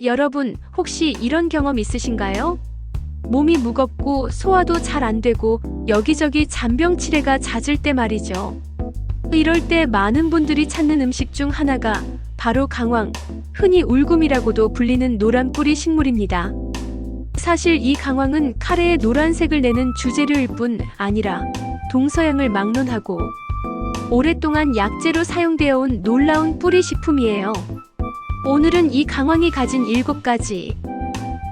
여러분, 혹시 이런 경험 있으신가요? 몸이 무겁고 소화도 잘 안 되고 여기저기 잔병치레가 잦을 때 말이죠. 이럴 때 많은 분들이 찾는 음식 중 하나가 바로 강황, 흔히 울금이라고도 불리는 노란 뿌리 식물입니다. 사실 이 강황은 카레의 노란색을 내는 주재료일 뿐 아니라 동서양을 막론하고 오랫동안 약재로 사용되어 온 놀라운 뿌리 식품이에요. 오늘은 이 강황이 가진 7가지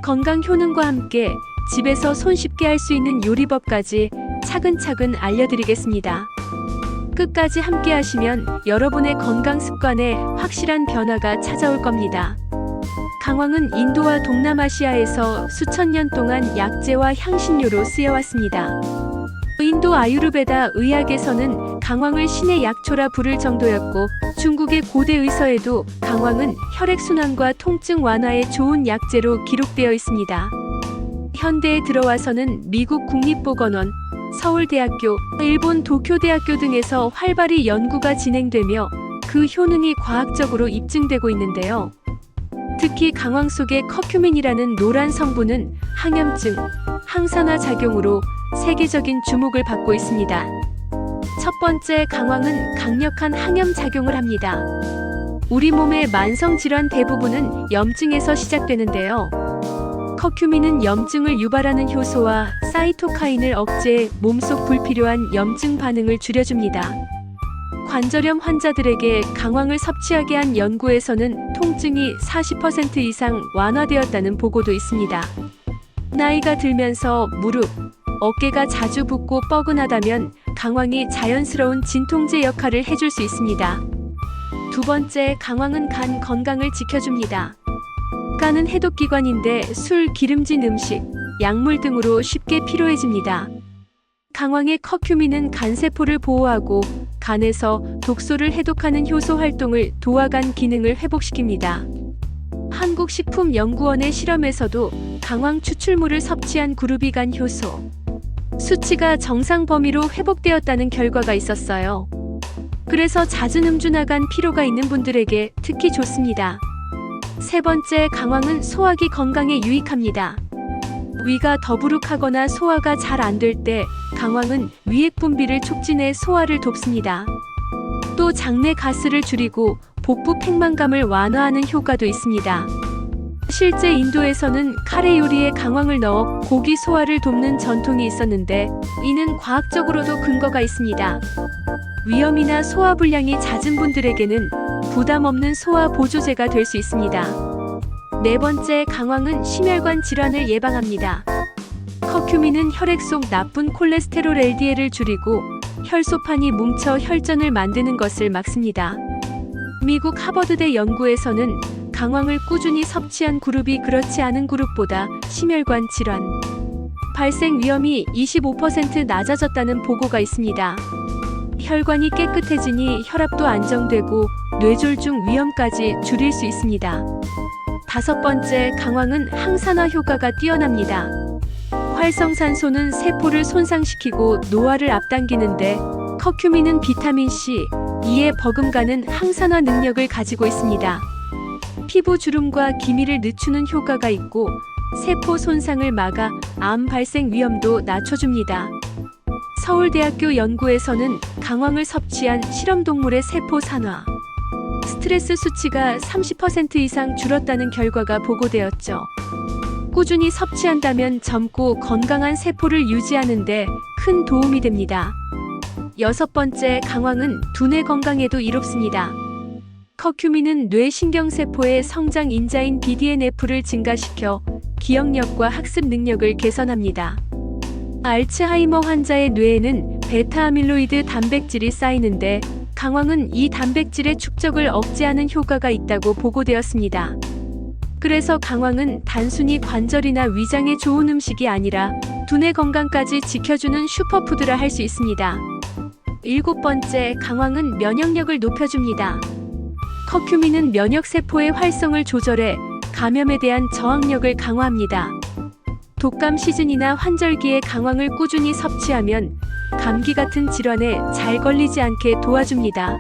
건강 효능과 함께 집에서 손쉽게 할 수 있는 요리법까지 차근차근 알려드리겠습니다. 끝까지 함께 하시면 여러분의 건강 습관에 확실한 변화가 찾아올 겁니다. 강황은 인도와 동남아시아에서 수천 년 동안 약재와 향신료로 쓰여왔습니다. 인도 아유르베다 의학에서는 강황을 신의 약초라 부를 정도였고, 중국의 고대 의서에도 강황은 혈액순환과 통증 완화에 좋은 약재로 기록되어 있습니다. 현대에 들어와서는 미국 국립보건원, 서울대학교, 일본 도쿄대학교 등에서 활발히 연구가 진행되며 그 효능이 과학적으로 입증되고 있는데요. 특히 강황 속의 커큐민이라는 노란 성분은 항염증, 항산화 작용으로 세계적인 주목을 받고 있습니다. 첫 번째, 강황은 강력한 항염 작용을 합니다. 우리 몸의 만성 질환 대부분은 염증에서 시작되는데요. 커큐민은 염증을 유발하는 효소와 사이토카인을 억제해 몸속 불필요한 염증 반응을 줄여줍니다. 관절염 환자들에게 강황을 섭취하게 한 연구에서는 통증이 40% 이상 완화되었다는 보고도 있습니다. 나이가 들면서 무릎, 어깨가 자주 붓고 뻐근하다면 강황이 자연스러운 진통제 역할을 해줄 수 있습니다. 두 번째, 강황은 간 건강을 지켜줍니다. 간은 해독기관인데 술, 기름진 음식, 약물 등으로 쉽게 피로해집니다. 강황의 커큐민은 간세포를 보호하고 간에서 독소를 해독하는 효소 활동을 도와 간 기능을 회복시킵니다. 한국식품연구원의 실험에서도 강황 추출물을 섭취한 그룹이 간 효소 수치가 정상 범위로 회복되었다는 결과가 있었어요. 그래서 잦은 음주나 간 피로가 있는 분들에게 특히 좋습니다. 세 번째, 강황은 소화기 건강에 유익합니다. 위가 더부룩하거나 소화가 잘 안 될 때 강황은 위액 분비를 촉진해 소화를 돕습니다. 또 장내 가스를 줄이고 복부 팽만감을 완화하는 효과도 있습니다. 실제 인도에서는 카레 요리에 강황을 넣어 고기 소화를 돕는 전통이 있었는데 이는 과학적으로도 근거가 있습니다. 위염이나 소화 불량이 잦은 분들에게는 부담 없는 소화 보조제가 될 수 있습니다. 네 번째, 강황은 심혈관 질환을 예방합니다. 커큐민은 혈액 속 나쁜 콜레스테롤 LDL을 줄이고 혈소판이 뭉쳐 혈전을 만드는 것을 막습니다. 미국 하버드대 연구에서는 강황을 꾸준히 섭취한 그룹이 그렇지 않은 그룹보다 심혈관 질환 발생 위험이 25% 낮아졌다는 보고가 있습니다. 혈관이 깨끗해지니 혈압도 안정되고 뇌졸중 위험까지 줄일 수 있습니다. 다섯 번째, 강황은 항산화 효과가 뛰어납니다. 활성산소는 세포를 손상시키고 노화를 앞당기는데 커큐민은 비타민C, E에 버금가는 항산화 능력을 가지고 있습니다. 피부 주름과 기미를 늦추는 효과가 있고 세포 손상을 막아 암 발생 위험도 낮춰줍니다. 서울대학교 연구에서는 강황을 섭취한 실험동물의 세포 산화, 스트레스 수치가 30% 이상 줄었다는 결과가 보고되었죠. 꾸준히 섭취한다면 젊고 건강한 세포를 유지하는 데 큰 도움이 됩니다. 여섯 번째, 강황은 두뇌 건강에도 이롭습니다. 커큐민은 뇌신경세포의 성장 인자인 BDNF를 증가시켜 기억력과 학습 능력을 개선합니다. 알츠하이머 환자의 뇌에는 베타아밀로이드 단백질이 쌓이는데 강황은 이 단백질의 축적을 억제하는 효과가 있다고 보고되었습니다. 그래서 강황은 단순히 관절이나 위장에 좋은 음식이 아니라 두뇌 건강까지 지켜주는 슈퍼푸드라 할 수 있습니다. 일곱 번째, 강황은 면역력을 높여줍니다. 커큐민은 면역세포의 활성을 조절해 감염에 대한 저항력을 강화합니다. 독감 시즌이나 환절기에 강황을 꾸준히 섭취하면 감기 같은 질환에 잘 걸리지 않게 도와줍니다.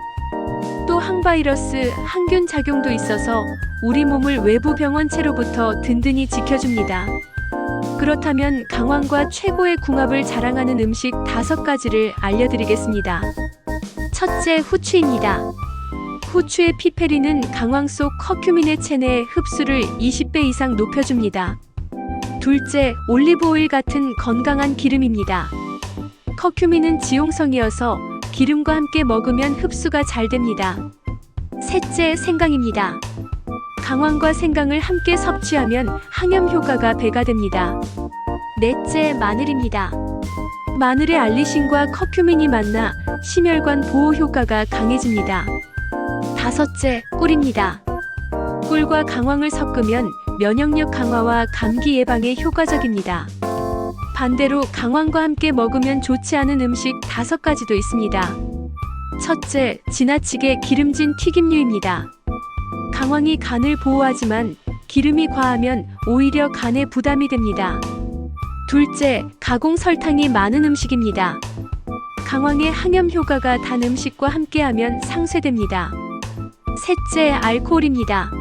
또 항바이러스, 항균 작용도 있어서 우리 몸을 외부 병원체로부터 든든히 지켜줍니다. 그렇다면 강황과 최고의 궁합을 자랑하는 음식 5가지를 알려드리겠습니다. 첫째, 후추입니다. 후추의 피페린은 강황 속 커큐민의 체내 흡수를 20배 이상 높여줍니다. 둘째, 올리브오일 같은 건강한 기름입니다. 커큐민은 지용성이어서 기름과 함께 먹으면 흡수가 잘 됩니다. 셋째, 생강입니다. 강황과 생강을 함께 섭취하면 항염 효과가 배가 됩니다. 넷째, 마늘입니다. 마늘의 알리신과 커큐민이 만나 심혈관 보호 효과가 강해집니다. 다섯째, 꿀입니다. 꿀과 강황을 섞으면 면역력 강화와 감기 예방에 효과적입니다. 반대로 강황과 함께 먹으면 좋지 않은 음식 5가지도 있습니다. 첫째, 지나치게 기름진 튀김류입니다. 강황이 간을 보호하지만 기름이 과하면 오히려 간에 부담이 됩니다. 둘째, 가공 설탕이 많은 음식입니다. 강황의 항염 효과가 단 음식과 함께하면 상쇄됩니다. 셋째, 알코올입니다.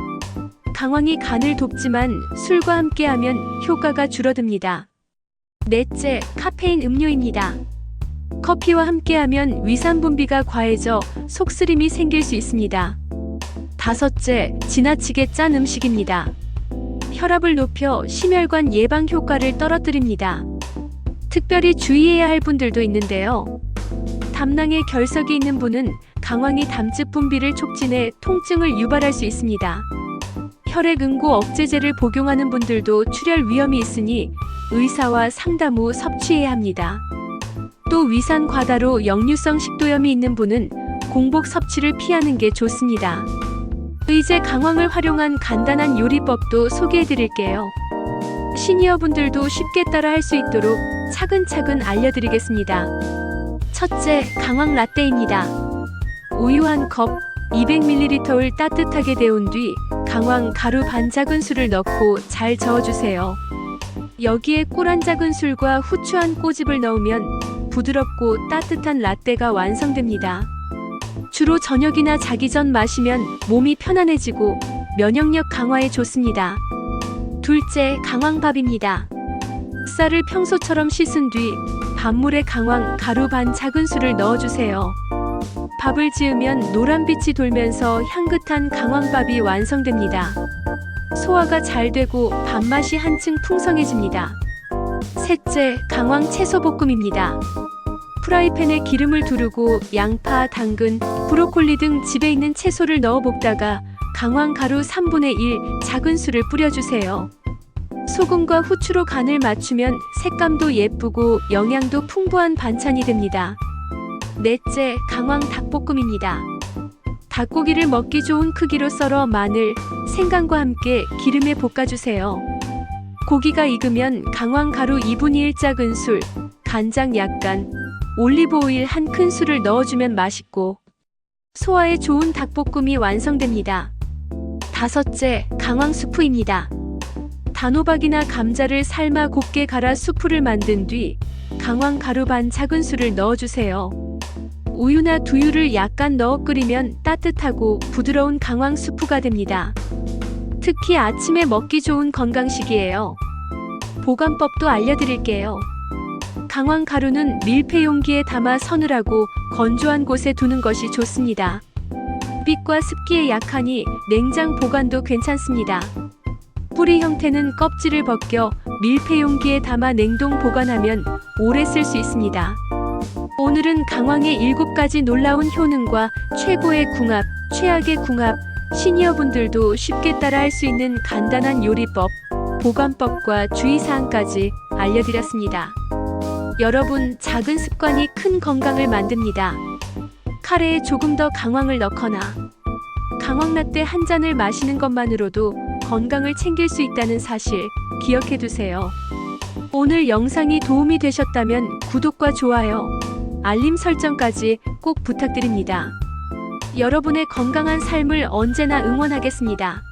강황이 간을 돕지만 술과 함께하면 효과가 줄어듭니다. 넷째, 카페인 음료입니다. 커피와 함께하면 위산 분비가 과해져 속쓰림이 생길 수 있습니다. 다섯째, 지나치게 짠 음식입니다. 혈압을 높여 심혈관 예방 효과를 떨어뜨립니다. 특별히 주의해야 할 분들도 있는데요. 담낭에 결석이 있는 분은 강황이 담즙 분비를 촉진해 통증을 유발할 수 있습니다. 혈액 응고 억제제를 복용하는 분들도 출혈 위험이 있으니 의사와 상담 후 섭취해야 합니다. 또 위산 과다로 역류성 식도염이 있는 분은 공복 섭취를 피하는 게 좋습니다. 이제 강황을 활용한 간단한 요리법도 소개해 드릴게요. 시니어분들도 쉽게 따라 할 수 있도록 차근차근 알려드리겠습니다. 첫째, 강황 라떼입니다. 우유 1컵, 200ml를 따뜻하게 데운 뒤 강황 가루 반 작은술을 넣고 잘 저어주세요. 여기에 꿀 1작은술과 후추 1꼬집을 넣으면 부드럽고 따뜻한 라떼가 완성됩니다. 주로 저녁이나 자기 전 마시면 몸이 편안해지고 면역력 강화에 좋습니다. 둘째, 강황밥입니다. 쌀을 평소처럼 씻은 뒤 밥물에 강황 가루 반 작은술을 넣어주세요. 밥을 지으면 노란빛이 돌면서 향긋한 강황밥이 완성됩니다. 소화가 잘 되고 밥맛이 한층 풍성해집니다. 셋째, 강황 채소볶음입니다. 프라이팬에 기름을 두르고 양파, 당근, 브로콜리 등 집에 있는 채소를 넣어 볶다가 강황 가루 3분의 1 작은술을 뿌려주세요. 소금과 후추로 간을 맞추면 색감도 예쁘고 영양도 풍부한 반찬이 됩니다. 넷째, 강황 닭볶음입니다. 닭고기를 먹기 좋은 크기로 썰어 마늘, 생강과 함께 기름에 볶아주세요. 고기가 익으면 강황 가루 2분의 1 작은술, 간장 약간, 올리브오일 1큰술을 넣어주면 맛있고 소화에 좋은 닭볶음이 완성됩니다. 다섯째, 강황 수프입니다. 단호박이나 감자를 삶아 곱게 갈아 수프를 만든 뒤 강황 가루 반 작은술을 넣어주세요. 우유나 두유를 약간 넣어 끓이면 따뜻하고 부드러운 강황 수프가 됩니다. 특히 아침에 먹기 좋은 건강식이에요. 보관법도 알려드릴게요. 강황 가루는 밀폐 용기에 담아 서늘하고 건조한 곳에 두는 것이 좋습니다. 빛과 습기에 약하니 냉장 보관도 괜찮습니다. 뿌리 형태는 껍질을 벗겨 밀폐 용기에 담아 냉동 보관하면 오래 쓸 수 있습니다. 오늘은 강황의 7가지 놀라운 효능과 최고의 궁합, 최악의 궁합, 시니어분들도 쉽게 따라할 수 있는 간단한 요리법, 보관법과 주의사항까지 알려드렸습니다. 여러분, 작은 습관이 큰 건강을 만듭니다. 카레에 조금 더 강황을 넣거나 강황 라떼 한 잔을 마시는 것만으로도 건강을 챙길 수 있다는 사실 기억해 두세요. 오늘 영상이 도움이 되셨다면 구독과 좋아요, 알림 설정까지 꼭 부탁드립니다. 여러분의 건강한 삶을 언제나 응원하겠습니다.